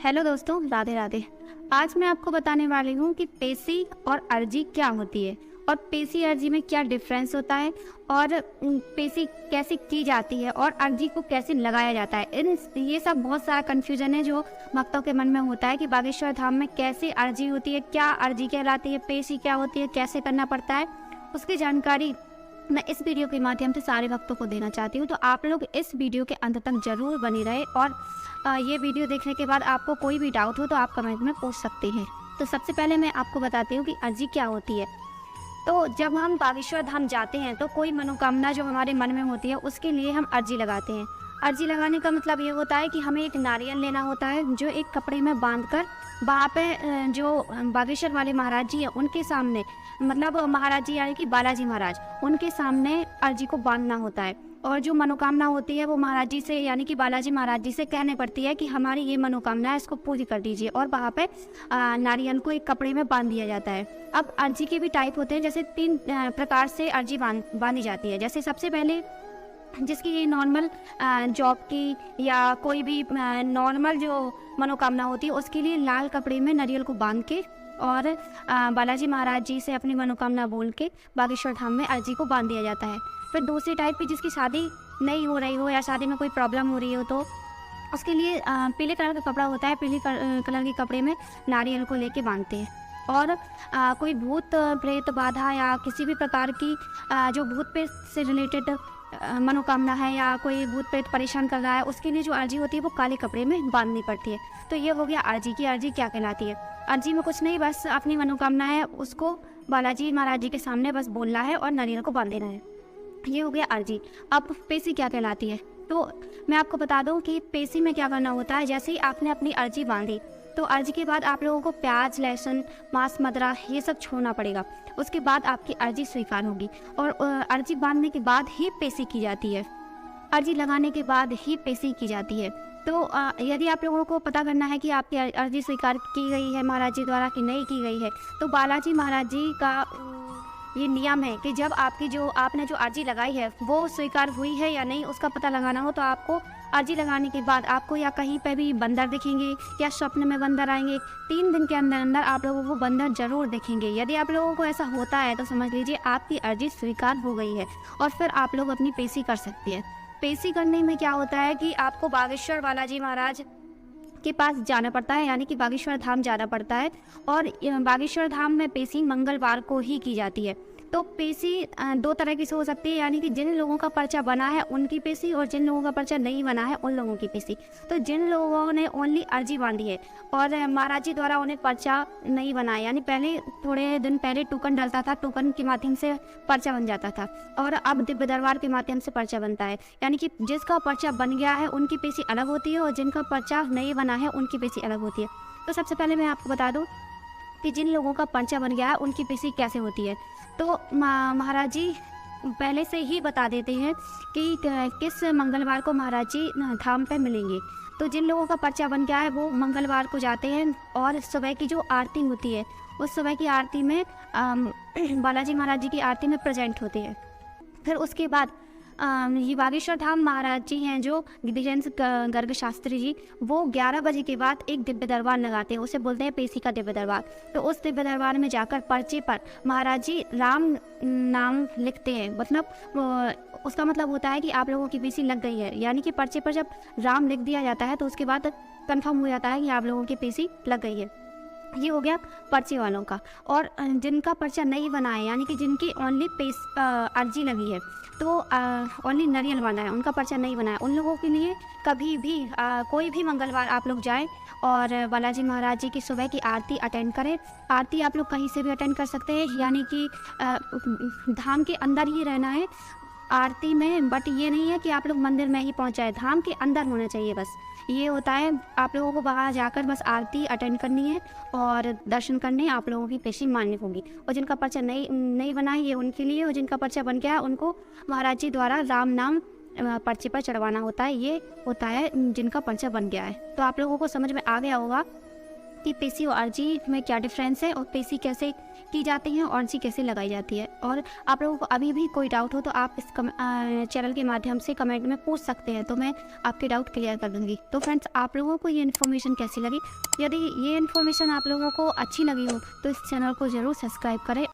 Hello दोस्तों, राधे राधे। आज मैं आपको बताने वाली हूँ कि पेशी और अर्जी क्या होती है और पेशी अर्जी में क्या डिफरेंस होता है और पेशी कैसे की जाती है और अर्जी को कैसे लगाया जाता है। इन ये सब बहुत सारा कन्फ्यूजन है जो भक्तों के मन में होता है कि बागेश्वर धाम में कैसे अर्जी होती है, क्या अर्जी कहलाती है, पेशी क्या होती है, कैसे करना पड़ता है, उसकी जानकारी मैं इस वीडियो के माध्यम से सारे भक्तों को देना चाहती हूँ। तो आप लोग इस वीडियो के अंत तक जरूर बने रहे और ये वीडियो देखने के बाद आपको कोई भी डाउट हो तो आप कमेंट में पूछ सकते हैं। तो सबसे पहले मैं आपको बताती हूँ कि अर्जी क्या होती है। तो जब हम बागेश्वर धाम जाते हैं तो कोई मनोकामना जो हमारे मन में होती है उसके लिए हम अर्जी लगाते हैं। अर्जी लगाने का मतलब ये होता है कि हमें एक नारियल लेना होता है जो एक कपड़े में बांधकर वहाँ पे जो बागेश्वर वाले महाराज जी हैं उनके सामने, मतलब महाराज जी यानी कि बालाजी महाराज, उनके सामने अर्जी को बांधना होता है। और जो मनोकामना होती है वो महाराज जी से यानी कि बालाजी महाराज जी से कहने पड़ती है कि हमारी ये मनोकामना है, इसको पूरी कर दीजिए। और वहाँ पे नारियल को एक कपड़े में बांध दिया जाता है। अब अर्जी के भी टाइप होते हैं, जैसे 3 प्रकार से अर्जी बांधी जाती है। जैसे सबसे पहले जिसकी नॉर्मल जॉब की या कोई भी नॉर्मल जो मनोकामना होती है उसके लिए लाल कपड़े में नारियल को बांध के और बालाजी महाराज जी से अपनी मनोकामना बोल के बागेश्वर धाम में अर्जी को बांध दिया जाता है। फिर दूसरी टाइप की जिसकी शादी नहीं हो रही हो या शादी में कोई प्रॉब्लम हो रही हो तो उसके लिए पीले कलर का कपड़ा होता है, पीले कलर के कपड़े में नारियल को लेके बांधते हैं। और कोई भूत प्रेत बाधा या किसी भी प्रकार की जो भूत प्रेत से रिलेटेड मनोकामना है या कोई भूत प्रेत परेशान कर रहा है उसके लिए जो अर्जी होती है वो काले कपड़े में बांधनी पड़ती है। तो ये हो गया अर्जी की अर्जी क्या कहलाती है। अर्जी में कुछ नहीं, बस अपनी मनोकामना है उसको बालाजी महाराज जी के सामने बस बोलना है और नारियल को बांध देना है। ये हो गया अर्जी। अब पेशी क्या कहलाती है, तो मैं आपको बता दूं कि पेशी में क्या करना होता है। जैसे ही आपने अपनी अर्जी बांधी तो अर्जी के बाद आप लोगों को प्याज, लहसुन, मांस, मदरा ये सब छोड़ना पड़ेगा। उसके बाद आपकी अर्जी स्वीकार होगी और अर्जी बांधने के बाद ही पेशी की जाती है। अर्जी लगाने के बाद ही पेशी की जाती है। तो यदि आप लोगों को पता करना है कि आपकी अर्जी स्वीकार की गई है महाराज जी द्वारा कि नहीं की गई है, तो बालाजी महाराज जी का ये नियम है कि जब आपने जो अर्जी लगाई है वो स्वीकार हुई है या नहीं उसका पता लगाना हो तो आपको अर्जी लगाने के बाद आपको या कहीं पे भी बंदर दिखेंगे या स्वप्न में बंदर आएंगे। 3 दिन के अंदर अंदर आप लोगों को बंदर जरूर दिखेंगे। यदि आप लोगों को ऐसा होता है तो समझ लीजिए आपकी अर्जी स्वीकार हो गई है और फिर आप लोग अपनी पेशी कर सकते हैं। पेशी करने में क्या होता है कि आपको बागेश्वर बालाजी महाराज के पास जाना पड़ता है, यानी कि बागेश्वर धाम जाना पड़ता है। और बागेश्वर धाम में पेशी मंगलवार को ही की जाती है। तो पेशी 2 तरह की से हो सकती है, यानी कि जिन लोगों का पर्चा बना है उनकी पेशी और जिन लोगों का पर्चा नहीं बना है उन लोगों की पेशी। तो जिन लोगों ने ओनली अर्जी बांधी है और महाराज जी द्वारा उन्हें पर्चा नहीं बना है, यानी पहले थोड़े दिन पहले टोकन डलता था, टोकन के माध्यम से पर्चा बन जाता था और अब दिव्य दरबार के माध्यम से पर्चा बनता है। यानी कि जिसका पर्चा बन गया है उनकी पेशी अलग होती है और जिनका पर्चा नहीं बना है उनकी पेशी अलग होती है। तो सबसे पहले मैं आपको बता दूँ कि जिन लोगों का पर्चा बन गया है उनकी पेशी कैसे होती है। तो महाराज जी पहले से ही बता देते हैं कि किस मंगलवार को महाराज जी धाम पे मिलेंगे। तो जिन लोगों का पर्चा बन गया है वो मंगलवार को जाते हैं और सुबह की जो आरती होती है उस सुबह की आरती में बालाजी महाराज जी की आरती में प्रेजेंट होते हैं। फिर उसके बाद ये बागेश्वर धाम महाराज जी हैं जो गिरिजेंद्र गर्ग शास्त्री जी, वो 11 बजे के बाद एक दिव्य दरबार लगाते हैं, उसे बोलते हैं पेशी का दिव्य दरबार। तो उस दिव्य दरबार में जाकर पर्चे पर महाराज जी राम नाम लिखते हैं। मतलब उसका मतलब होता है कि आप लोगों की पेशी लग गई है, यानी कि पर्चे पर जब राम लिख दिया जाता है तो उसके बाद कंफर्म हो जाता है कि आप लोगों की पेशी लग गई है। ये हो गया पर्चे वालों का। और जिनका पर्चा नहीं बना है, यानी कि जिनकी ओनली अर्जी लगी है तो ओनली नारियल बना है, उनका पर्चा नहीं बना है, उन लोगों के लिए कभी भी कोई भी मंगलवार आप लोग जाएं और बालाजी महाराज जी की सुबह की आरती अटेंड करें। आरती आप लोग कहीं से भी अटेंड कर सकते हैं, यानी कि धाम के अंदर ही रहना है आरती में। बट ये नहीं है कि आप लोग मंदिर में ही पहुँच जाए, धाम के अंदर होना चाहिए। बस ये होता है, आप लोगों को वहाँ जाकर बस आरती अटेंड करनी है और दर्शन करने, आप लोगों की पेशी माननी होगी। और जिनका पर्चा नहीं बना है ये उनके लिए, और जिनका पर्चा बन गया है उनको महाराज जी द्वारा राम नाम पर्चे पर चढ़वाना होता है। ये होता है जिनका पर्चा बन गया है। तो आप लोगों को समझ में आ गया होगा कि पेशी और अर्जी में क्या डिफरेंस है और पेशी कैसे की जाती है और अर्जी कैसे लगाई जाती है। और आप लोगों को अभी भी कोई डाउट हो तो आप इस चैनल के माध्यम से कमेंट में पूछ सकते हैं, तो मैं आपके डाउट क्लियर कर दूँगी। तो फ्रेंड्स, आप लोगों को ये इन्फॉर्मेशन कैसी लगी? यदि ये इन्फॉर्मेशन आप लोगों को अच्छी लगी हो तो इस चैनल को ज़रूर सब्सक्राइब करें